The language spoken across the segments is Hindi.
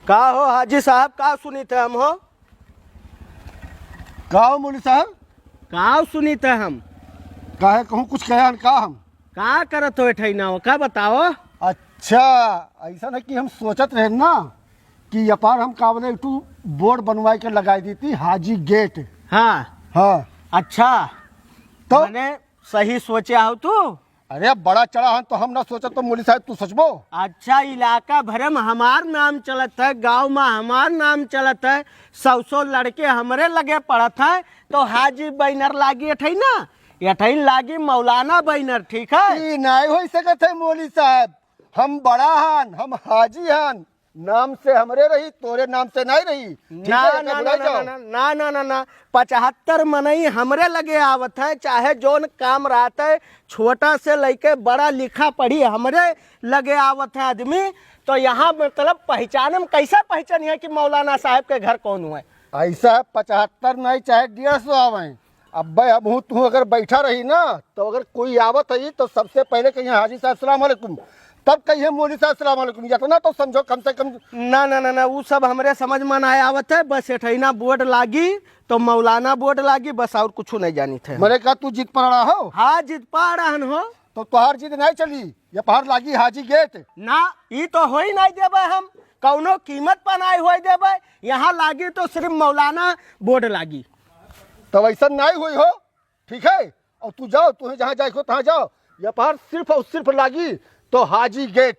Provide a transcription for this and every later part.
का हो हाजी साहब, का सुनी थे हम हो? का हो मौलवी साहब? का सुनी थे हम? काहे कहूँ कुछ कहे का हम? का करत हो ठैना हो, का बताओ? अच्छा, ऐसा है कि हम सोचत रहे ना कि अपार हम का बोले एकटू बोर्ड बनवाई के लगाई दी थी हाजी गेट। हाँ हाँ अच्छा, तो मैंने सही सोचा हो तू। अरे बड़ा चढ़ा हन तो हम ना सोचत तो मौलवी साहब तू सोचबो। अच्छा, इलाका भरे में हमार नाम चलत है, गांव में हमार नाम चलत है, 100 लड़के हमरे लगे पड़त है, तो हाजी बैनर लागी अठई ना, अठई लागी मौलाना बैनर। ठीक है, ई नहीं हो सकत है मौलवी साहब, हम बड़ा हन, हम हाजी हन, नाम से हमरे रही, तोरे नाम से नहीं रही। ठीक ना है, ना एका ना भुला जाओ। ना ना ना ना ना 75 मनई हमरे लगे आवत है, चाहे जोन काम रहता है छोटा से लेके बड़ा लिखा पढ़ी हमरे लगे आवत है आदमी। तो यहाँ मतलब पहचान में कैसा पहचान है कि मौलाना साहब के घर कौन हुआ है? ऐसा 75 नहीं चाहे 150 आवे। अब अब हूँ तू अगर बैठा रही ना तो अगर कोई आवत है तो सबसे पहले कहिए हाजी साहब सलाम अलैकुम, तब कहिए मौलवी साहब सलाम अलैकुम, इतना तो समझो कम से कम। ना ना ना ना वो सब हमरे समझ में ना आवत है, बस एठैना बोर्ड लागी तो मौलाना बोर्ड लागी, बस और कुछ नहीं जानी थे। मैंने कहा तू जीत पड़ रहा हो हाँ जित पा रहन हो तो तुहार जीत नहीं चली, ये पहाड़ लागी हाजी गेट। ना, ये तो हो ही नहीं देबे, हम कौनो कीमत पर नहीं हो देबे। यहाँ लागी तो सिर्फ मौलाना बोर्ड लागी। तब ऐसा नहीं हुई हो, ठीक है, और तू जाओ, तुम्हें जहाँ जाए हो तहाँ जाओ, ये पहाड़ सिर्फ और सिर्फ लागी तो हाजी गेट।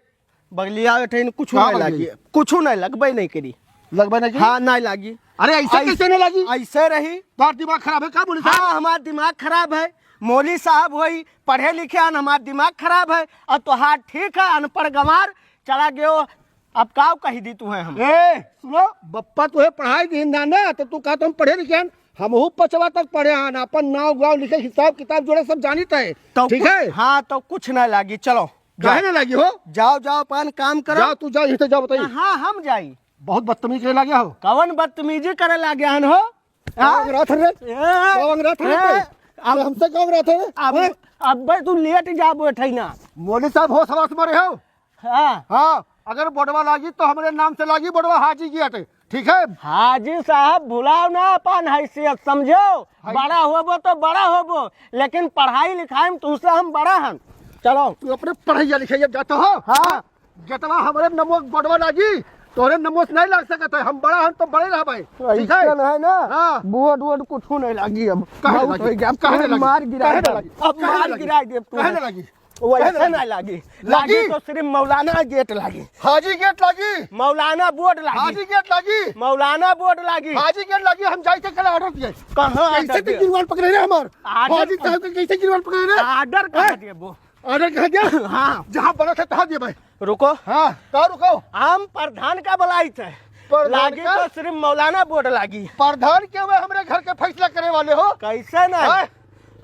बगलिया एठैन कुछ कहाँ नहीं बगली? लागी, कुछ नहीं लगबे नहीं करी। लगभग नहीं? हाँ नहीं लागी। अरे ऐसे कैसे नहीं लगी? ऐसे रही। तुम्हारा दिमाग खराब है क्या मौलवी साहब? हाँ हमारा दिमाग खराब है, मौली साहब वही पढ़े लिखे हैं, हमारा दिमाग खराब है। और तो हाँ ठीक है, अनपढ़ गंवार चला गयो, अब का कही दी तू है हम? ए सुनो, बप्पा तुहे पढ़ाई दी ना तो तू कहता हम पढ़े लिखे हन, हम 5वां तक पढ़े हन, अपन नाव गाँव लिखे, हिसाब किताब जोड़े सब जानित है। तो ठीक है, हाँ तो कुछ नहीं लागी, चलो काहे ना लगी हो? जाओ जाओ अपन काम करो। जाओ तू जाओ, यहीं से जाओ, बताइए। हाँ हम जाई। बहुत बदतमीज करे लगे हो। कौन बदतमीजी करे लागे हन हो? कौन रात रे? कौन रात रे? अब हमसे कौन रात है? अब भाई तू लेट जा बैठे ना। मौलवी साहब हो सवास मारे हो। हाँ हाँ, अगर बोडवा लागी तो हमारे नाम से लागी, बोडवा हाजी गेट। ठीक है, हाजी साहब भुलाओ ना अपन हैसियत, समझो। बड़ा होबो तो बड़ा होबो, लेकिन पढ़ाई लिखाई में तुमसे हम बड़ा हन। चलो तू अपने पढ़ाइया लिखाइया जाता हो। हाँ जतवा हमारे नमो बोडवा लागी तोरे नमोस नहीं लग सकता है, हम बड़ा हम तो बड़े रह भाई। ठीक है, है ना। हाँ। बोर्ड वोर्ड कुछ नहीं लागी, अब काहे बहुत लगी? हो गया, अब काहे लगी? मार गिरा काहे दे, लगी? अब काहे मार लगी? गिरा दे तू। काहे ना लगी? वैसे काहे नहीं लागी, लागी? लागी तो सिर्फ मौलाना गेट लागी, हाजी गेट लागी, मौलाना बोर्ड लागी, हाजी गेट लागी, मौलाना बोर्ड लागी। हाजी गेट लागी। हम जाए थे कल ऑर्डर दिए, कहाँ कैसे ऑर्डर तो दिए? गिरवान पकड़े रहे हमार ऑर्डर- हाजी साहब के, कैसे गिरवान पकड़े रहे? ऑर्डर कहाँ दिए वो? ऑर्डर कहाँ दिया? हाँ जहाँ बना था तहाँ दिए भाई। रुको, हाँ, कहाँ रुको? हम प्रधान का बुलाई थे, प्रधान लागी का? तो सिर्फ मौलाना बोर्ड लागी। प्रधान के हुए हमारे घर के फैसला करे वाले हो? कैसे नहीं, हाँ?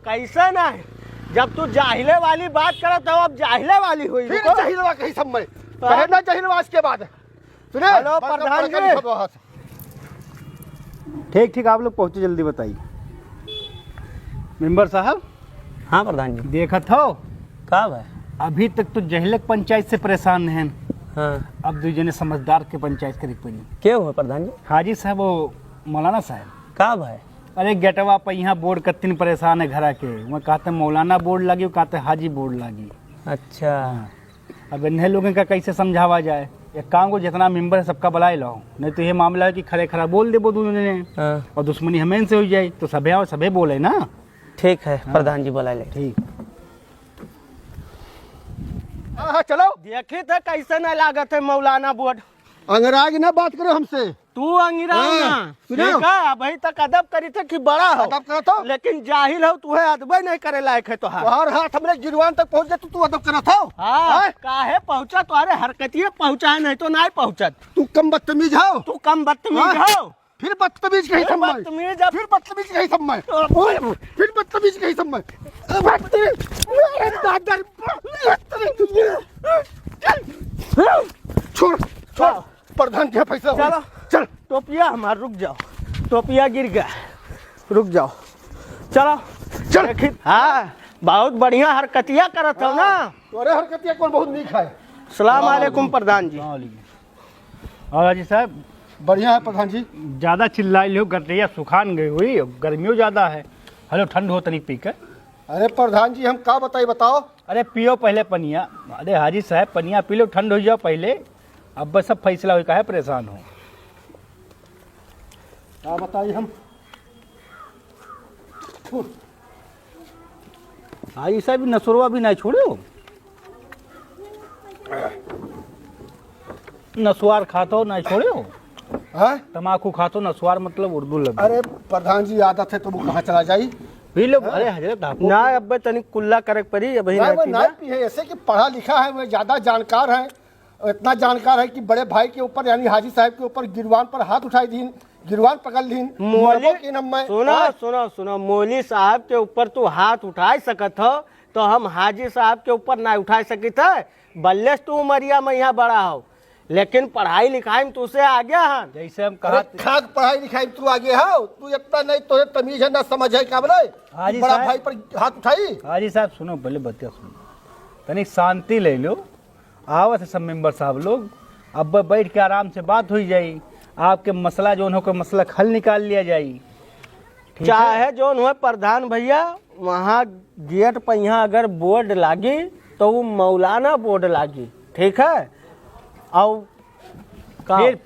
कैसे नहीं, जब तू जाहिले वाली बात करे तो अब जाहिले वाली हुई। फिर रुको। चाहिलवा कहीं सब में कहे ना चाहिलवा इसके बाद सुने। हेलो, प्रधान जी। ठीक ठीक, आप लोग पहुँचे, जल्दी बताइए। मेंबर साहब, हाँ प्रधान जी। देखत हो का भाई? अभी तक तो जहलक पंचायत से परेशान हैं, हाँ, अब दू जने समझदार के पंचायत करे पड़ी। क्या हुआ प्रधान जी? हाजी साहब, वो मौलाना साहब, का भाई? अरे गेटवा पर यहाँ बोर्ड कत्तीन परेशान है घर के, वहाँ कहते मौलाना बोर्ड लगी, वो कहते हाजी बोर्ड लगी। अच्छा, अब इन्हें लोगों का कैसे समझावा जाए? एक काम को जितना मेंबर है सबका बुलाए लो, नहीं तो ये मामला है कि खड़े खड़ा बोल दे वो दोनों ने, हाँ और दुश्मनी हमें से हो जाए, तो सभे आओ सभे बोले ना। ठीक है प्रधान जी, बुला ले। ठीक, हाँ चलो, देखी थे कैसे नहीं लागत है मौलाना बोर्ड। अंग्रेजी ना बात करो हमसे। तू अंगिरा हाँ, ना, सुनो। देखा अभी तक अदब करी थे कि बड़ा हो, अदब करो तो। लेकिन जाहिल हो, तू है अदब नहीं करे लायक है तो। हाँ तुहार हाथ हमरे गिरवान तक पहुंच जाए तो तू अदब करत हो। हाँ काहे पहुंचा, तुम्हारे हरकतिये पहुंचा है, नहीं तो नहीं पहुंचत। तू कम बदतमीज हो, तू कम बदतमीज हाँ। हो, फिर बदतमीज कहीं सब में, बदतमीज अब फिर बदतमीज कहीं सब में, फिर बदतमीज कहीं सब में। छोड़ छोड़, प्रधान के फैसला हो। चलो। चल, टोपिया हमार, रुक जाओ, टोपिया गिर गया, रुक जाओ, चलो चल। देखी। हाँ बहुत बढ़िया हरकतिया करत हो ना। तोरे हरकतिया कौन बहुत नीक है। सलाम अलैकुम प्रधान जी। और हाजी साहब बढ़िया है प्रधान जी। ज़्यादा चिल्लाई लो, गटरिया सुखान गई हुई, गर्मियों ज़्यादा है। हेलो ठंड हो तनिक पी कर। अरे प्रधान जी हम का बताई बताओ। अरे पियो पहले पनिया। अरे हाजी साहब पनिया पी लो, ठंड हो जाओ पहले, अब बस सब फैसला हो का है, परेशान हो। क्या बताइए हम। हाजी साहब नसुरवा भी नहीं छोड़ो, नसवार खातो नहीं छोड़े हो। हाँ? तम्बाकू खातो, नसवार मतलब उर्दू लग अरे प्रधान जी आदत है तो वो कहाँ चला जाई। P low. अरे हजरत आपको ना अब तनिक कुल्ला करे पड़ी अभी नहीं, ना वो पीला। नहीं पी है, ऐसे कि पढ़ा लिखा है, वो ज्यादा जानकार है। इतना जानकार है कि बड़े भाई के ऊपर यानी हाजी साहब के ऊपर गिरवान पर हाथ उठाई दीन, गिरवान पकड़ लीन। मौली की न मैं सुनो मौली साहब के ऊपर तू हाथ उठा सकत हो, तो हम हाजी साहब के ऊपर ना उठा सकित है। बल्लेस तू उमरिया में यहाँ बड़ा हो, लेकिन पढ़ाई लिखाई में तुझसे आगे है। जैसे हम अरे कहा खाक पढ़ाई लिखाई में तू आगे हो, तू इतना नहीं तो तमीज है ना समझ है क्या बोले। हाजी बड़ा साहब। भाई पर हाथ उठाई। हाजी साहब सुनो, पहले बतिया सुनो, तनिक शांति ले लो। आवत है सब मेंबर साहब लोग, अब बैठ के आराम से बात हुई जाई, आपके मसला जो हो मसला हल निकाल लिया जाई। ठीक है? चाहे जो हुए प्रधान भैया, वहाँ गेट पर यहाँ अगर बोर्ड लागी तो वो मौलाना बोर्ड लागी, ठीक है। और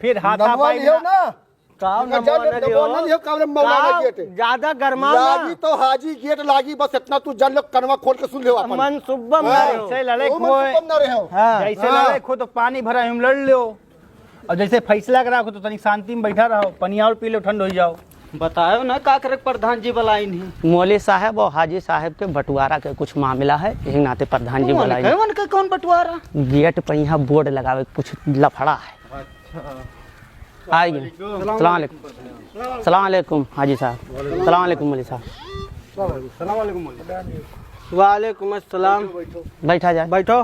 फिर हाथा नमवा पाई लियो ना। का नमवा लियो का मौलाना गेट ज्यादा गरमा लागी तो हाजी गेट लागी, बस इतना तू जान लो, कनवा खोल के सुन ले अपन। मन सुब्बम हाँ। ना रहो। जैसे लड़े वो मन खोए, सुपम ना रहे हो। हाँ। जैसे हाँ। लड़े खो तो पानी भरा हम लड़ लो, और जैसे फैसला करा तो तनिक शांति में बैठा रहो, पनिया और पी लो, ठंड हो जाओ। बताओ ना का करे प्रधान जी बुलाई नहीं। मौली साहब और हाजी साहब के बंटवारा के कुछ मामला है, यही नाते प्रधान जी बुलाई नहीं। कौन कौन बंटवारा? गेट पर यहाँ बोर्ड लगावे कुछ लफड़ा है। आइए। सलाम अलैकुम। सलाम अलैकुम हाजी साहब। सलाम अलैकुम मौली साहब। वालेकुम अस्सलाम। बैठा जाए। बैठो।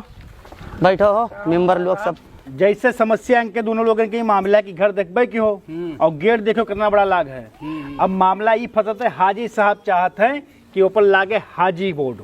बैठो हो मेंबर लोग सब। जैसे समस्या इनके दोनों लोगों के मामला की घर देखबे की हो, और गेट देखो कितना बड़ा लाग है। अब मामला ये फसत है, हाजी साहब चाहते हैं कि ऊपर लागे हाजी बोर्ड,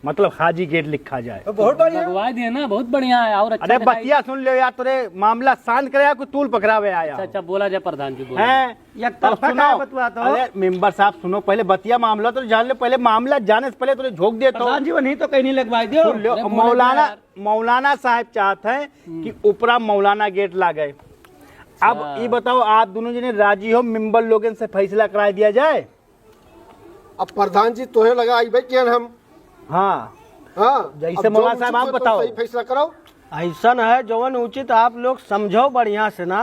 मतलब हाजी गेट लिखा जाए। बहुत बढ़िया लगवा दिए ना, बहुत बढ़िया है। और अच्छा अरे दिखाई- बतिया सुन लो यार, तुरे मामला शांत करे कोई तूल पकड़ावे आया अच्छा अच्छा बोला जाए प्रधान जी बोला। है। एक तरफा सुनो, काहे बतवाते हो? अरे मेंबर साहब सुनो, पहले बतिया मामला तो जान लो, पहले मामला जाने से पहले तुझे झोंक दे तो प्रधान जी वही तो कहीं नहीं लगवाई दियो। सुन लो। अरे बोले मौलाना यार। मौलाना साहब चाहते हैं कि ऊपरा मौलाना गेट लागे। अब ये बताओ, आप दोनों जने राजी हो, मेंबर लोगों से फैसला करा दिया जाए? अब प्रधान जी तोहे लगा आई भाई क्या हम। हाँ हाँ जैसे अब जो मौलाना साहब उचित आप हो तो बताओ। सही फैसला करो। ऐसा है जवन उचित आप लोग समझो बढ़िया से ना।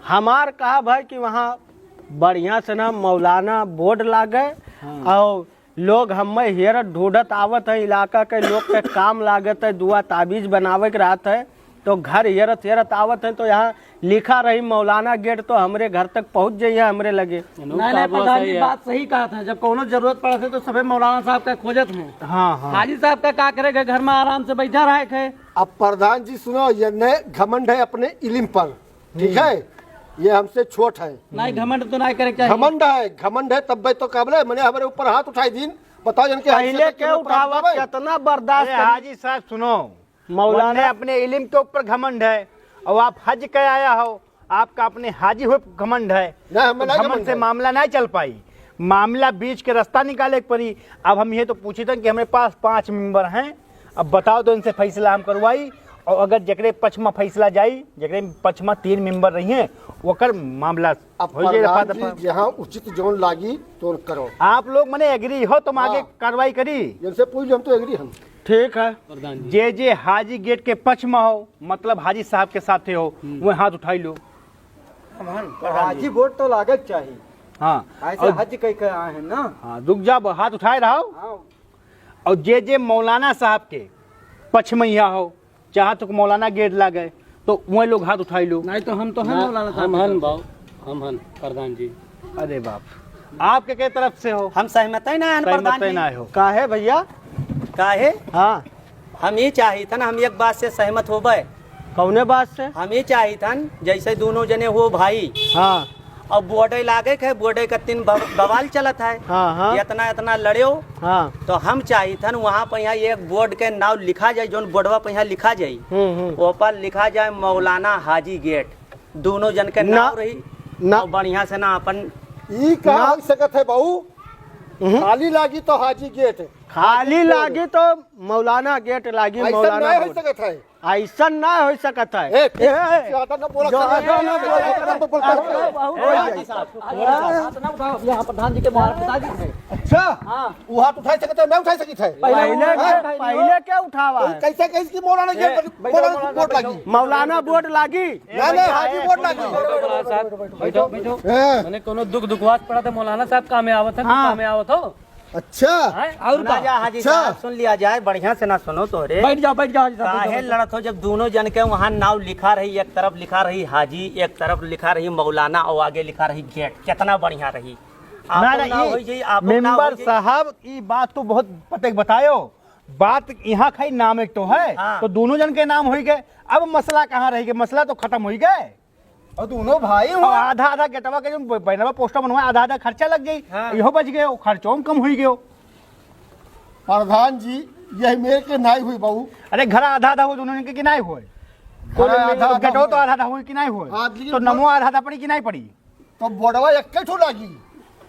हमार कहा भाई कि वहाँ बढ़िया से ना मौलाना बोर्ड लागे, और लोग हमें हेरत ढूंढत आवत है, इलाका के लोग के काम लागत है, दुआ ताबीज बनावे के रहत है, तो घर हेरत हेरत आवत है, तो यहाँ लिखा रही मौलाना गेट, तो हमरे घर तक पहुँच जाइए हमरे लगे। नहीं प्रधान जी बात सही कहा था, जब कोनो जरूरत पड़ा थे तो सभी मौलाना साहब का खोजत है। हाँ हाँ। हाजी साहब का क्या करेगा, घर में आराम से बैठा रहे थे। अब प्रधान जी सुनो, ये न घमंड है अपने इल्म पर, ठीक है, ये हमसे छोट है। नहीं घमंड तो नहीं करे चाहिए। घमंड है तब तो काबले मैंने हमारे ऊपर हाथ उठाई दिन। बताओ इनके पहले के उठावत कितना बर्दाश्त अरे करी। हाजी साहब सुनो, मौलाना मौलाना अपने इल्म के ऊपर घमंड है, और आप हज के आया हो, आपका अपने हाजी हो घमंड है। नहीं, हमें नहीं घमंड घमंड से है। मामला नहीं चल पाई, मामला बीच के रास्ता निकाले के पड़ी। अब हम ये तो पूछे थे कि हमारे पास 5 मेंबर हैं, अब बताओ तो इनसे फैसला हम करवाई, और अगर जकरे पछमा फैसला जाई, जकरे पछमा 3 मेंबर रही हैं, ओकर मामला अब हो जाए रफा प्रधान दफा। जी जहाँ उचित जोन लागी तो करो। आप लोग मने एग्री हो तो आगे हाँ। कार्रवाई करी। इनसे पूछ लो, हम तो एग्री हम। ठीक है। प्रधान जी जे हाजी गेट के पक्ष में हो, मतलब हाजी साहब के साथ हो, वो हाथ उठाई लो। हाजी बोर्ड तो लागत चाहिए, हाँ ऐसे हज कह के आए हैं ना। हाँ, रुक जा, हाथ उठाए रहो। हाँ, और जे मौलाना साहब के पक्ष में यहाँ हो, चाहे तो मौलाना गेट लागे, तो वही लोग हाथ उठाई लो। नहीं तो हम तो हैं मौलाना साहब। हम हन प्रधान जी। अरे बाप, आपके के तरफ से हो? हम सहमत है ना सहमत प्रधान जी। ना हो? काहे भैया? काहे हाँ, हम ये चाहिए था ना, हम एक बात से सहमत हो गए। कौने बात से? हम ये चाहिए था जैसे दोनों जने हो भाई, हाँ और बोर्डे लागे के बोर्डे का 3 बवाल चलत है, हाँ हाँ इतना इतना लड़ियो। हाँ। तो हम चाहिए था वहाँ पर यहाँ एक बोर्ड के नाम लिखा जाए, जो बोर्डवा पर यहाँ लिखा जाए, हम्म। वो पर लिखा जाए मौलाना हाजी गेट। दोनों जन के ना- नाव रही ना- और बढ़िया से ना अपन ई का हो सकत है बहू खाली लागी तो हाजी गेट खाली लागी तो मौलाना गेट लागी ऐसा मौलाना नहीं हो बोर्ड। सकत है ऐसा ना हो सकत है ए, ए, ज्यादा न बोला ज्यादा न बोला यहाँ प्रधान जी के मोहल्ला बता दीजिए। अच्छा वो हाथ उठा सकते है मैं उठा सकती है पहले क्या उठावा है कैसे कैसे की मौलाना गेट मौलाना बोर्ड लागी मौलाना बोर्ड लागी नहीं हाजी बोर्ड लागी बैठो बैठो हाँ, मैंने कोनो दुख दुखवास पड़ा था मौलाना साहब काम में आवत है काम में आवत हो अच्छा और सुना जा हाजी अच्छा। साहब सुन लिया जाए बढ़िया से ना सुनो तो रे बैठ जाओ हाजी साहब काहे लड़त हो जब दोनों जन के वहाँ नाव लिखा रही एक तरफ लिखा रही हाजी एक तरफ लिखा रही मौलाना और आगे लिखा रही गेट कितना बढ़िया रही ना आपो ना होई जाई, आपो ना मेंबर होई जाई। साहब ये बात तो बहुत पते बतायो बात यहाँ खाई नाम एक तो है हाँ। तो दोनों जन के नाम हो गए अब मसला कहाँ रह गए मसला तो खत्म हो गए और दोनों भाई अब आधा आधा गेटवा के जो बैनवा पोस्टर बनवा आधा आधा खर्चा लग गई हाँ। इहो बच गए खर्चों में कम हो गयो प्रधान जी यही मेरे के नाई हुई बहू अरे घर आधा आधा हो दोनों जन के कि नहीं होए आधा गेटो तो आधा आधा हो कि नहीं होए हाँ, लेकिन तो नमो आधा आधा पड़ी कि नहीं पड़ी तो बोर्डवा एक ठो लागी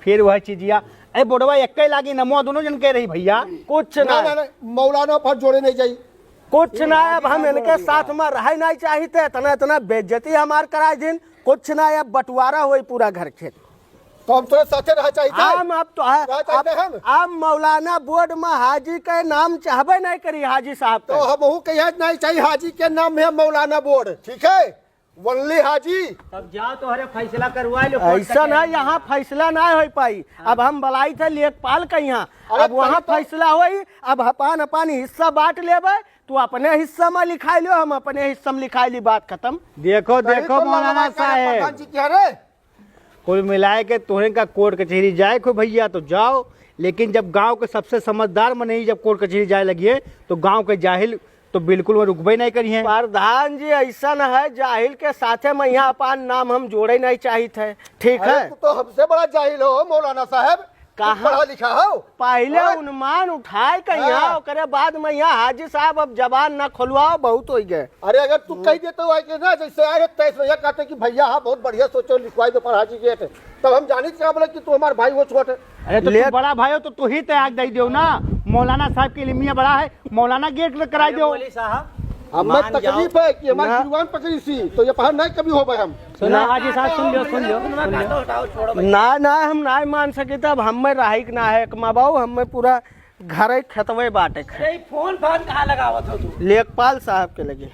फिर वह चीजिया अरे बोडवा एक लागी नमो दोनों जन के रही भैया कुछ ना ना ना मौलाना पर जोड़े नहीं जाई कुछ ना अब हम इनके साथ में रह नहीं चाहिए इतना इतना बेइज्जती हमार कराए दिन कुछ ना अब बंटवारा हुई पूरा घर खेत तो हम थोड़े साथे रह चाहिए हम अब तो चाहते हैं हम? अब मौलाना बोर्ड में हाजी के नाम चाहबे नहीं करी हाजी साहब तो के हम कहिए नहीं चाहिए हाजी के नाम में मौलाना बोर्ड ठीक है वनली हाजी तब जाओ तो हरे फैसला करवा लो ऐसा ना यहाँ फैसला ना हो पाई अब हम बुलाई थे लेखपाल के यहाँ अरे अब वहाँ पहले तो- फैसला हुई अब अपन अपन हिस्सा बांट लेबे तू अपने हिस्सा में लिखाई लो हम अपने हिस्सा में लिखाई ली बात खत्म देखो देखो मौलाना साहब प्रधान जी क्या रे कुल मिलाए के तोहरे का कोर्ट कचहरी जाए को भैया तो जाओ लेकिन जब गांव के सबसे समझदार में नहीं जब कोर्ट कचहरी जाए लगिए तो गांव के जाहिल तो बिल्कुल वो रुकबे नहीं करिए प्रधान जी ऐसा न है जाहिल के साथे में यहाँ अपन नाम हम जोड़े नहीं चाहिए थे ठीक है अरे तू तो हमसे बड़ा जाहिल हो मौलाना साहब कहाँ? तू पढ़ा लिखा हो पहले हाँ। अनुमान उठाए के यहाँ हाँ। ओकरे बाद में यहाँ हाजी साहब अब जबान न खोलवाओ बहुत हो गए अरे अगर तू कह देते हो कि ना जैसे आए तेईस भैया कहते कि भैया हाँ बहुत बढ़िया सोचो लिखवाई दो पर हाजी गेट तब हम जानी क्या बोले कि तू हमारे भाई वो छोटे अरे तो तू बड़ा भाई हो तो तू ही त्याग दे दो ना मौलाना साहब की लिमिया बड़ा है मौलाना गेट कराई दो बोली साहब हमें मान तकलीफ है कि हमारी ना। जुबान पकड़ी सी तो ये पहाड़ नहीं कभी हो भाई हम सुना हाजी साहब सुन लियो ना हम ना मान सके तब हमें रही ना है माँ बाबू हमें पूरा घर खेतवे बाटे फोन फान कहाँ लगावत हो तू लेखपाल साहब के लगे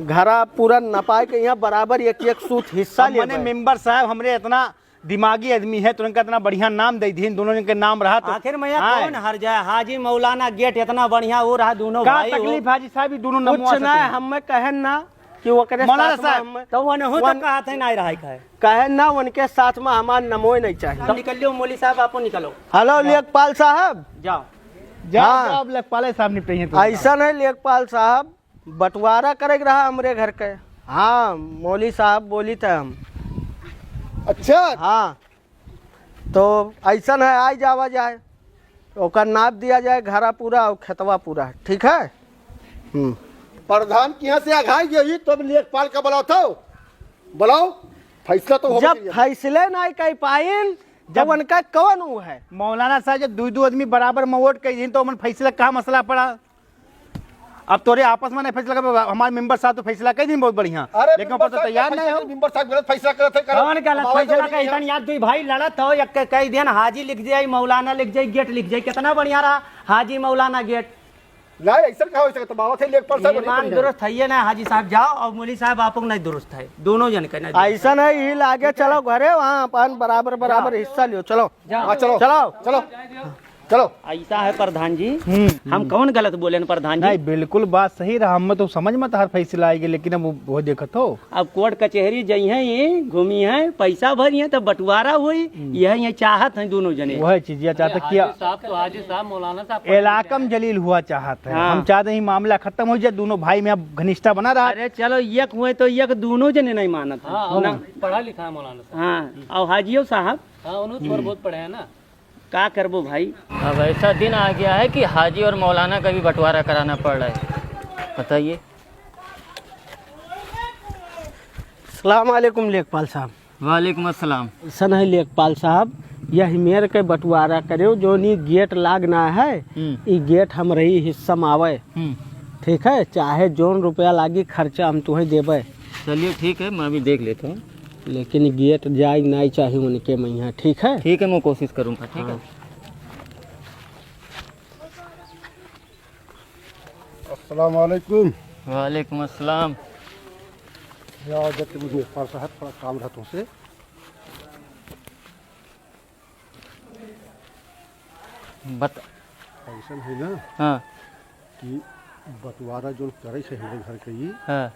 घरा पूरा नपाए के यहाँ बराबर एक एक सूत हिस्सा ले मैंने मेंबर साहब हमरे इतना दिमागी आदमी है तुरंत इतना बढ़िया नाम दे दी दोनों जन के नाम रहा तो आखिर में हाँ। कौन हर जाए हाजी मौलाना गेट इतना बढ़िया वो रहा दोनों का भाई तकलीफ हाजी साहब ये दोनों नमवा कुछ ना सके। हमें कहे ना कि वो करे मौलाना साथ में साहब, हमें- तो वन हो तो कहा था नहीं रहा है कहे ना उनके साथ में हमारा नमोए नहीं चाहिए तब निकलियो मौली साहब आपो निकलो हेलो लेखपाल साहब जाओ जाओ हाँ। जाओ लेखपाल साहब निपटे तो ऐसा नहीं लेखपाल साहब बंटवारा करे रहा हमरे घर के हाँ मौली साहब बोली थे हम अच्छा हाँ तो ऐसा है आई जावा जाए ओकर नाप दिया जाए घरा पूरा और खेतवा पूरा ठीक है प्रधान के यहाँ से आघाई गई तो अब लेखपाल का बुलाओ था बुलाओ फैसला तो हो जब फैसले नहीं कर पाइन जब उनका कौन वो है मौलाना साहब जब दो आदमी बराबर में वोट कही तो मन फैसला कहाँ मसला पड़ा अब तोरे आपस में नहीं फैसला कर हमारे मेंबर साहब तो फैसला कई दिन बहुत बढ़िया अरे लेकिन ऊपर तो तैयार नहीं हो मेंबर साहब गलत फैसला करते कौन गलत फैसला का इतन याद दुई भाई लड़त हो एक कई दिन हाजी लिख जाए मौलाना लिख जाए गेट लिख जाए कितना बढ़िया रहा हाजी मौलाना गेट नहीं ऐसा कहा हो सकता बाबा थे लेखपाल साहब ईमान दुरुस्त है ना हाजी साहब जाओ और मौली साहब आपको नहीं दुरुस्त है दोनों जन के नहीं ऐसा नहीं ही लागे चलो घरे वहाँ अपन बराबर बराबर हिस्सा लियो चलो हाँ चलो चलो चलो चलो ऐसा है प्रधान जी हम कौन गलत बोले न प्रधान नहीं जी बिल्कुल बात सही रहा हम तो समझ में हर फैसला आएगी लेकिन अब वो देखत हो अब कोर्ट कचहरी जई है ये घूमी है पैसा भरी है तो बंटवारा हुई यह ये चाहत है दोनों जने वह चीज चाहते किया साहब तो हाजी साहब मौलाना साहब इलाकम जलील हुआ चाहते हैं हाँ। हम चाहते हैं मामला खत्म हो जाए दोनों भाई में अब घनिष्ठता बना रहा अरे चलो एक हुए तो एक दोनों जने नहीं मानत है हाँ ना पढ़ा लिखा है मौलाना साहब हाँ और हाजियो साहब हाँ उन्होंने थोड़ा बहुत पढ़े हैं ना का करबो भाई अब ऐसा दिन आ गया है कि हाजी और मौलाना का भी बंटवारा कराना पड़ रहा है बताइए सलाम वालेकुम लेखपाल साहब। वालेकुम अस्सलाम। ऐसा है लेखपाल साहब, यह मेर के बंटवारा करो जो नी गेट लागना है, ये गेट हमरे ही हिस्सा में आवे, ठीक है। चाहे जोन रुपया लागी खर्चा हम तुम्हें देवे, चलिए ठीक है, मैं अभी देख लेता हूँ। लेकिन गेट जाए नहीं चाहिए उनके मैया, ठीक है। ठीक है, मैं कोशिश करूँगा। ठीक है। अस्सलाम वालेकुम। वालेकुम अस्सलाम। या जब मुझे पास है थोड़ा काम रहा तुमसे। बता। ऐसा है ना हाँ कि बंटवारा जो करे से हमारे घर के ही हाँ।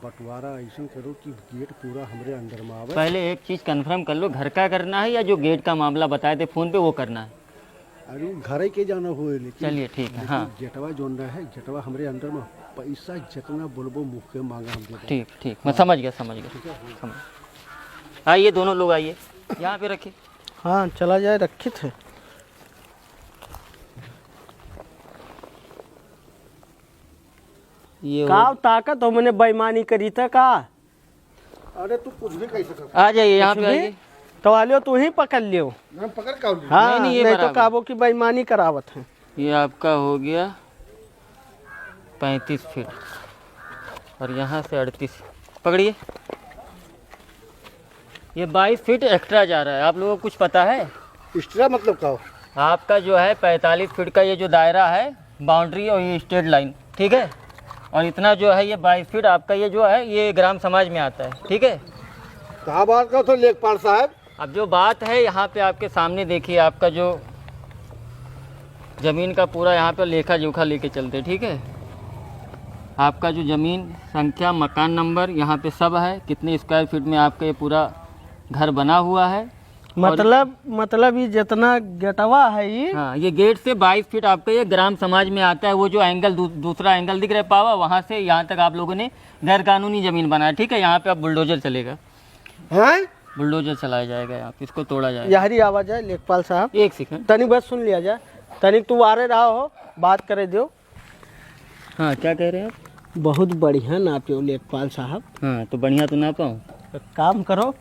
बंटवारा ऐसा करो कि गेट पूरा हमारे अंदर में आवे। पहले एक चीज़ कंफर्म कर लो, घर का करना है या जो गेट का मामला बताए थे फ़ोन पे वो करना है? अरे घर के जाना हो, लेकिन चलिए ठीक है। हाँ जटवा जोन रहा है, जटवा हमारे अंदर में पैसा जितना बोलबो मुख के मांगा हम देते। ठीक ठीक, मैं समझ गया समझ। आइए दोनों लोग आइए, यहाँ पे रखिए। हाँ चला जाए, रखी थे। ये का ताकत हो मैंने बेईमानी करी था का? अरे तू कुछ भी कह सकता आ जाइए, यहाँ पे आइए। तो आलियो तू ही पकड़ लियो। है, पकड़ का हाँ नहीं, ये नहीं तो बराबर। काबो की बेईमानी करावत है। ये आपका हो गया 35 फीट और यहाँ से 38। पकड़िए, ये 22 फीट एक्स्ट्रा जा रहा है। आप लोगों को कुछ पता है? एक्स्ट्रा मतलब का हो? आपका जो है 45 फीट का ये जो दायरा है बाउंड्री और ये स्ट्रेट लाइन, ठीक है। और इतना जो है ये 22 फीट आपका ये जो है ये ग्राम समाज में आता है, ठीक है। कहाँ बात का तो लेखपाल साहब? अब जो बात है यहाँ पे आपके सामने देखिए, आपका जो ज़मीन का पूरा यहाँ पे लेखा जोखा लेके चलते, ठीक है। आपका जो ज़मीन संख्या, मकान नंबर यहाँ पे सब है, कितने स्क्वायर फीट में आपका ये पूरा घर बना हुआ है। मतलब ये जितना गेटवा है ये, हाँ, ये गेट से 22 फीट आपका ये ग्राम समाज में आता है। वो जो एंगल दूसरा एंगल दिख रहा है पावा, वहाँ से यहाँ तक आप लोगों ने गैर कानूनी ज़मीन बनाया, ठीक है। यहाँ पे अब बुलडोजर चलेगा, हैं? बुलडोजर चलाया जाएगा, यहाँ पे इसको तोड़ा जाएगा। यहरी आवाज है लेखपाल साहब। एक सेकंड। तनिक बस सुन लिया जाए, तनिक तू आ रहा हो, बात करे दो। हाँ, क्या कह रहे हैं आप? बहुत बढ़िया नापियो लेखपाल साहब। हाँ, तो बढ़िया तो ना पाऊँ। एक काम करो,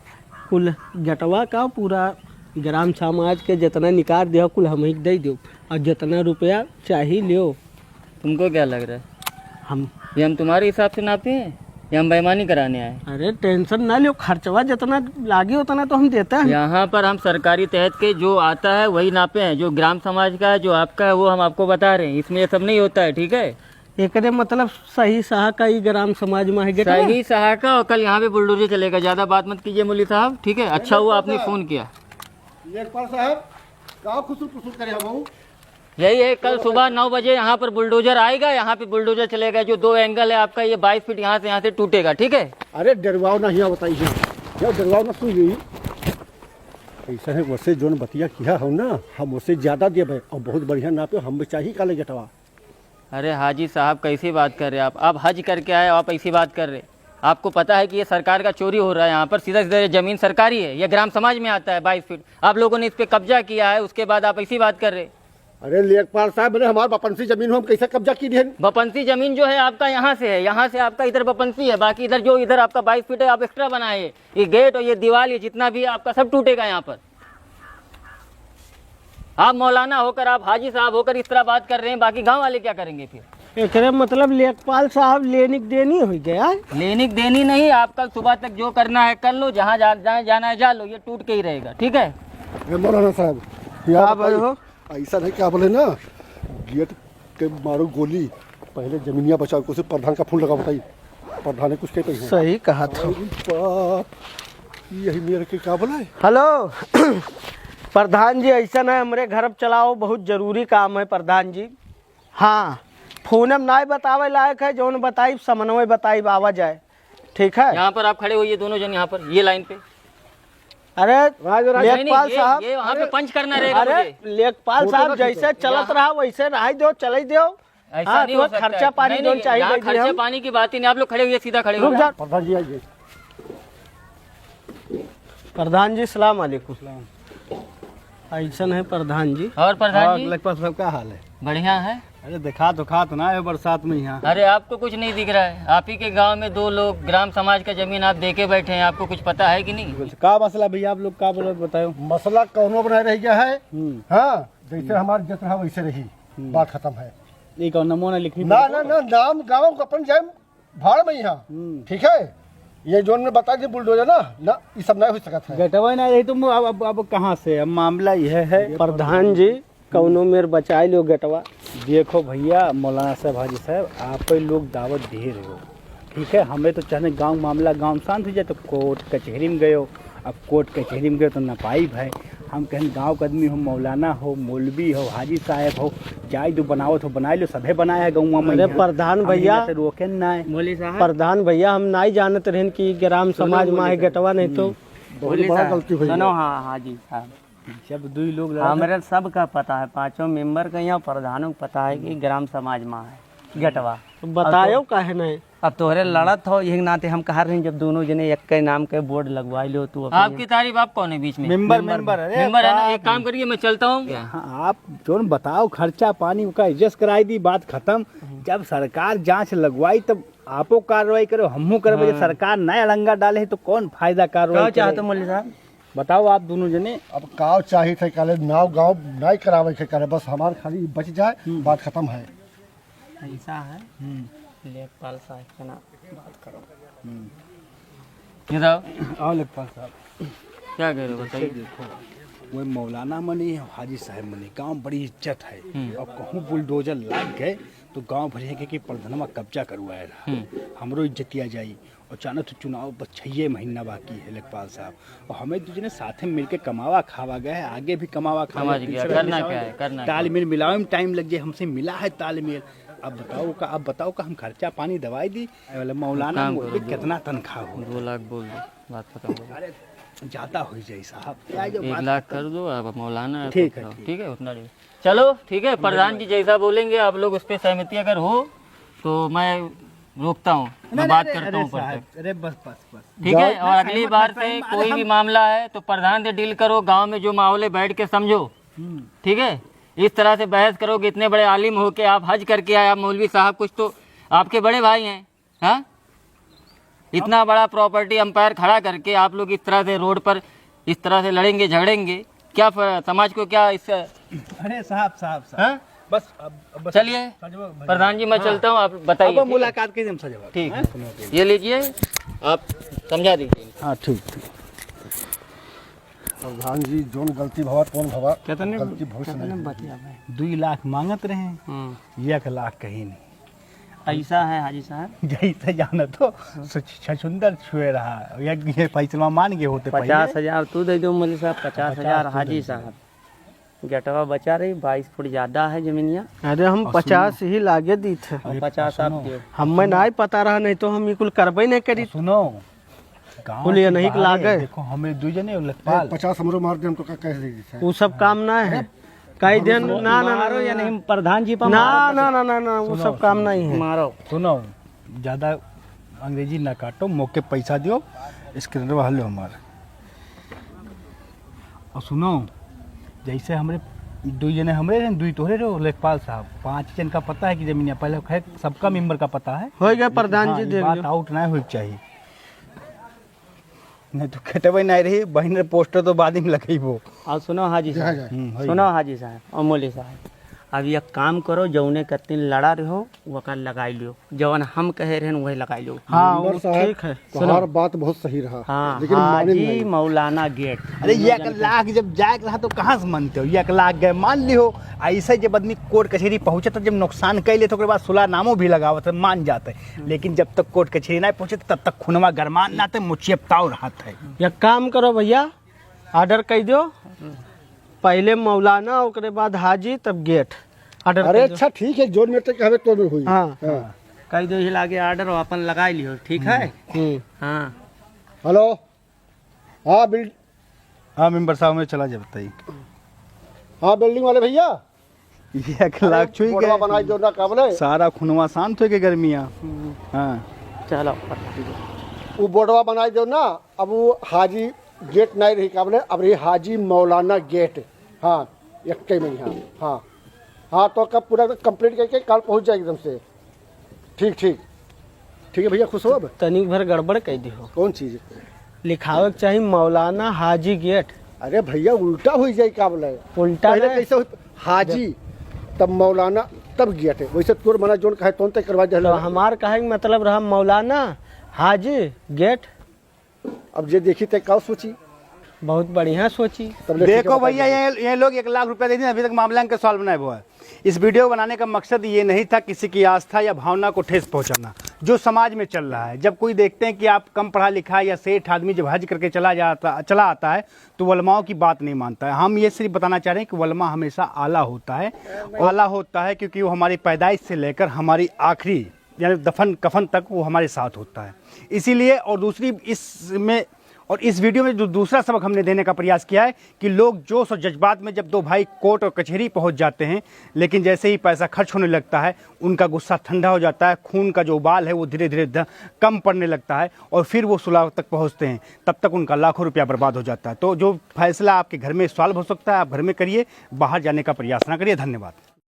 कुल जटवा का पूरा ग्राम समाज के जितना निकाल दियो कुल हम ही दे दो, और जितना रुपया चाहिए लियो। तुमको क्या लग रहा है हम ये तुम्हारे हिसाब से नापे हैं या हम बेईमानी कराने आए? अरे टेंशन ना लियो, खर्चवा जितना लागे उतना तो हम देते हैं। यहाँ पर हम सरकारी तहत के जो आता है वही नापे हैं। जो ग्राम समाज का है, जो आपका है, वो हम आपको बता रहे हैं। इसमें ये सब नहीं होता है, ठीक है। एक मतलब सही सहा का ही ग्राम समाज में है गेटवा। सही सहा का, और कल यहाँ पे बुलडोजर चलेगा। ज़्यादा बात मत कीजिए मौलवी साहब, ठीक है। अच्छा हुआ आपने फ़ोन किया। लेखपाल साहब का खुशुर पुसुर करे हम? यही है, कल सुबह 9 बजे यहाँ पर बुलडोजर आएगा, यहाँ पे बुलडोजर चलेगा। जो 2 एंगल है आपका ये 22 फीट यहाँ से टूटेगा, ठीक है। अरे डरवाओ ना, यहाँ बताइए क्या डरवाओ ना, सुन ली ऐसा है। वैसे जो बतिया किया हो ना, हम उससे ज़्यादा देवे और बहुत बढ़िया नापे, हम चाहिए काले जटवा। अरे हाजी साहब कैसी बात कर रहे हैं आप हज करके आए, आप ऐसी बात कर रहे। आपको पता है कि ये सरकार का चोरी हो रहा है। यहाँ पर सीधा सीधा ज़मीन सरकारी है, ये ग्राम समाज में आता है 22 फीट। आप लोगों ने इस पर कब्जा किया है, उसके बाद आप ऐसी बात कर रहे। अरे लेखपाल साहब, मैंने हमारे बपनसी जमीन हो, हम कैसे कब्जा की है? बपनसी जमीन जो है आपका यहाँ से है, यहाँ से आपका इधर बपनसी है। बाकी इधर जो इधर आपका 22 फीट है आप एक्स्ट्रा बनाए। ये गेट और ये दीवार, ये जितना भी आपका सब टूटेगा यहाँ पर। आप मौलाना होकर, आप हाजी साहब होकर इस तरह बात कर रहे हैं, बाकी गाँव वाले क्या करेंगे फिर? एक मतलब लेखपाल साहब लेनिक देनी हो गया। लेनिक देनी नहीं, आप कल सुबह तक जो करना है कर लो, जहाँ जाना है जा लो, ये टूट के ही रहेगा, ठीक है। मौलाना साहब क्या बोले हो? ऐसा नहीं, क्या बोले ना, गेट के मारो गोली, पहले जमीनिया बचाओ, उसे प्रधान का फूल लगा। बताइए प्रधान ने कुछ कहते हैं? सही कहा था। यही मेरे के क्या बोला है? हेलो प्रधान जी, ऐसा ना हमारे घर अब चलाओ, बहुत जरूरी काम है प्रधान जी। हाँ, फोन में ना बतावे लायक है, जो बताई समन्वय बताई आवा जाए, ठीक है। यहाँ पर आप खड़े होइए दोनों जन, यहाँ पर ये लाइन पे। अरे नहीं, लेखपाल साहब, ये वहाँ पे पंच करना रहेगा अरे मुझे। लेखपाल साहब जैसे चलत रहा वैसे रह दो, चले दो। ऐसा हाँ, नहीं हो तो सकता खर्चा है। पानी नहीं, जो नहीं, चाहिए यहाँ दीजिए खर्चा हम। पानी की बात ही नहीं। आप लोग खड़े हुए, सीधा खड़े रुक हो। जा प्रधान जी आइए। प्रधान जी, सलाम अलैकुम। ऐसा है प्रधान जी। और प्रधान जी लखपत साहब का हाल है? बढ़िया है। अरे देखा तो खा तो ना है बरसात में यहाँ। अरे आपको कुछ नहीं दिख रहा है? आप ही के गांव में 2 लोग ग्राम समाज का जमीन आप देके बैठे हैं, आपको कुछ पता है कि नहीं? का मसला भैया आप लोग का बोलो बताओ। मसला कौनो बनाए रह गया है। हाँ, जैसे हमारे जैसे रहा वैसे रही, बात खत्म है। ये कौन नमूना लिखी? ना ना ना, नाम गाँव अपन जाए भाड़ में यहाँ, ठीक है। ये जोन में बता दी बुलडोजर ना ये सब नहीं हो सकता है। गटवा ना रही तुम अब कहाँ से? अब मामला यह है प्रधान जी कौनो मेर बचाई लो गटवा। देखो भैया मौलाना साहब हाजी साहब आप लोग दावत दे रहे हो, ठीक है। हमें तो चाहे गांव मामला गांव शांत हो जाए तो कोर्ट कचहरी में गए हो। अब कोर्ट कचहरी में गए तो नापाइब है। हम कहें गांव का आदमी हो, मौलाना हो, मौलवी हो, हाजी साहब हो, जाए जो बनावत हो बनाए लो, सभे बनाया है गाँव में। अरे प्रधान भैया से रोके ना है। बोली साहब प्रधान भैया हम नहीं जानत रहन कि ग्राम समाज में है गटवा, नहीं तो बहुत बड़ा गलती हुई है। सुनो हाँ हाजी साहब, जब 2 लोग हमारे सबका पता है, 5 मेंबर का यहाँ प्रधानों को पता है कि ग्राम समाज में है गटवा। बतायो काहे नहीं। अब तोहरे लड़त हो यही नाते हम कहा रहे जब दोनों जने एक के नाम के बोर्ड लगवा लो तू आपकी तारीफ आप कौन है बीच में? मेंबर मेंबर है ना। एक काम करिए मैं चलता हूँ। हाँ, आप जो बताओ खर्चा पानी का एडजस्ट कराई दी, बात खत्म। जब सरकार जांच लगवाई तब आपो कार्रवाई करो, हमू करो। जब सरकार नया अड़ंगा डाले तो कौन फायदा कार्रवाई क्या चाहते मौलवी साहब? बताओ आप दोनों जने। अब काव चाहिए थे काले नाव गाँव नहीं करावे थे काले, बस हमारे खाली बच जाए, बात खत्म है। ऐसा है लेखपाल साहब के ना बात करो। ये आओ लेखपाल साहब क्या कह रहे हो बताइए। देखो वो मौलाना मनी हाजी साहब मनी गांव बड़ी इज्जत है। और कहूँ बुलडोजर लाग गए तो गांव भर के प्रधानमा कब्जा करवाए रहा, हमरो इज्जतिया जाई। और अचानक तो चुनाव बस 6 महीना बाकी है लेखपाल साहब, और हमें दूसरे साथ में मिलके कमावा खावा गए, आगे भी कमावा खावा। करना क्या है, करना तालमेल मिलावे में टाइम लग जाए, हमसे मिला है तालमेल। अब बताओ का हम खर्चा पानी दवाई दी मौलाना कितना तनख्वाह हो? 2 लाख बोल दो, बात खत्म हो। अरे ज्यादा हो जाए साहब, 1 लाख कर दो आप मौलाना। ठीक है, ठीक है उतना नहीं। चलो ठीक है, प्रधान जी जैसा बोलेंगे आप लोग उस पर सहमति अगर हो तो मैं रोकता हूँ, मैं बात करता हूँ। अरे बस ठीक है, और अगली बार से कोई भी मामला है तो प्रधान से डील करो, गांव में जो माहौल है बैठ के समझो, ठीक है। इस तरह से बहस करोगे, इतने बड़े आलिम हो के आप हज करके आए, आप मौलवी साहब कुछ तो आपके बड़े भाई हैं, हाँ। इतना बड़ा प्रॉपर्टी अंपायर खड़ा करके आप लोग इस तरह से रोड पर इस तरह से लड़ेंगे झगड़ेंगे, क्या समाज को क्या इससे? अरे साहब हाँ? बस चलिए प्रधान जी मैं चलता हूँ, आप बताइए। अब मुलाकात कीजिए हमसे जवाब। ठीक है, ये लीजिए आप समझा दीजिए। हाँ ठीक। प्रधान जी जोन गलती भवा कौन भवा, गलती भविष्य नहीं। 2 लाख मांगत रहे, 1 लाख कहीं नहीं। ऐसा है हाजी साहब, जैसे जाना तो सुंदर छुए रहा, ये फैसला मान गए होते। 50,000 तू दे दो मौलवी साहब, 50,000 हाजी साहब। गटवा बचा रही 22 फुट ज्यादा है जमीनिया। अरे हम 50 ही लागे दी थे, 50 आप दियो। हमें नहीं पता रहा, नहीं तो हम ये कुल करबे नहीं करी। सुनो कुल ये नहीं लागे, देखो हमें 2 जने लेखपाल 50 हमरो मार दे, हम तो कैसे देगी? वो सब काम ना है। कई दिन ना या नहीं प्रधान जी पर ना वो सब काम नहीं है। मारो। सुनो ज्यादा अंग्रेजी ना काटो, मौके पैसा दियो, स्क्रीन हल लो हमारे। और सुनो जैसे हमारे 2 जने हमरे रहे, 2 तोहरे रहो लेखपाल साहब, 5 जन का पता है कि जमीन पहले खैर सबका मेंबर का पता है। हो गया प्रधान जी, देख बात लो। आउट ना होनी चाहिए, नहीं तो कटवे नहीं रही बहन पोस्टर तो बाद में लगे वो। और सुनो हाजी साहब, सुनो हाजी साहब और मौलवी साहब, अब एक काम करो, जौने कत्ती लड़ा रहो वकर लगाई लियो, जवन हम कहे रहे वही लगाई लो। हाँ मेंबर वो साहब, ठीक है। तुम्हार बात बहुत सही रहा। हाँ लेकिन माने हाजी नहीं। मौलाना गेट। अरे 1 लाख जब जाग रहा तो कहाँ से मानते हो? 1 लाख गए मान लियो, ऐसे जब आदमी कोर्ट कचहरी पहुंचे तो जब नुकसान कैले तो बाद सुलानामो भी लगावत है, मान जाते। लेकिन जब तक कोर्ट कचहरी नहीं पहुंचे तब तक खुनवा गरमान नाते मुचियपताव रहता है। एक काम करो भैया, ऑर्डर कर दो, पहले मौलाना उसके बाद हाजी तब गेट ऑर्डर। अरे अच्छा ठीक है, जोन में तक हमें तो हुई। हाँ कई दो ही लागे ऑर्डर और अपन लगाई लियो, ठीक है। हाँ हेलो, हाँ हाँ मेंबर साहब में चला जाए बताइए। हाँ बिल्डिंग वाले भैया, 1 लाख छुई बोर्डवा बनाई दो ना काबले, सारा खुनवा शांत हो गए गर्मियाँ। हाँ चलो वो बोर्डवा बनाई दो ना। अब वो हाजी गेट नहीं रही काबले, अब रही हाजी मौलाना गेट। हाँ एक में हाँ हाँ हाँ तो कब पूरा कंप्लीट करके कल पहुंच जाए एकदम से। ठीक ठीक ठीक है भैया, खुश हो अब। तनिक भर गड़बड़ कह दी हो। कौन चीज़? लिखावे के चाहिए मौलाना हाजी गेट। अरे भैया उल्टा हो जाए, क्या बोला है? उल्टा पहले नहीं। कैसे हाजी तब मौलाना तब गेट है, वैसे तोर मना जोन कहे तोन तक करवा दे। तो हमार कहे के मतलब रहा मौलाना हाजी गेट। अब जे देखी तक का सोची, बहुत बढ़िया सोची। तब ले ठीक है, देखो बता भैया, ये लोग 1 लाख रुपया दे दिए, अभी तक मामला का सॉल्व नहीं हुआ है। इस वीडियो बनाने का मकसद ये नहीं था किसी की आस्था या भावना को ठेस पहुंचाना। जो समाज में चल रहा है, जब कोई देखते हैं कि आप कम पढ़ा लिखा या सेठ आदमी जब हज करके चला आता है तो वलमाओं की बात नहीं मानता है। हम ये सिर्फ बताना चाह रहे हैं कि वलमा हमेशा आला होता है। आला होता है क्योंकि वो हमारी पैदाइश से लेकर हमारी आखिरी यानी दफन कफन तक वो हमारे साथ होता है। इसीलिए और इस वीडियो में जो दूसरा सबक हमने देने का प्रयास किया है कि लोग जोश और जज्बात में जब 2 भाई कोर्ट और कचहरी पहुंच जाते हैं, लेकिन जैसे ही पैसा खर्च होने लगता है उनका गुस्सा ठंडा हो जाता है, खून का जो उबाल है वो धीरे धीरे कम पड़ने लगता है और फिर वो सुलह तक पहुंचते हैं। तब तक उनका लाखों रुपया बर्बाद हो जाता है। तो जो फैसला आपके घर में सॉल्व हो सकता है आप घर में करिए, बाहर जाने का प्रयास ना करिए। धन्यवाद।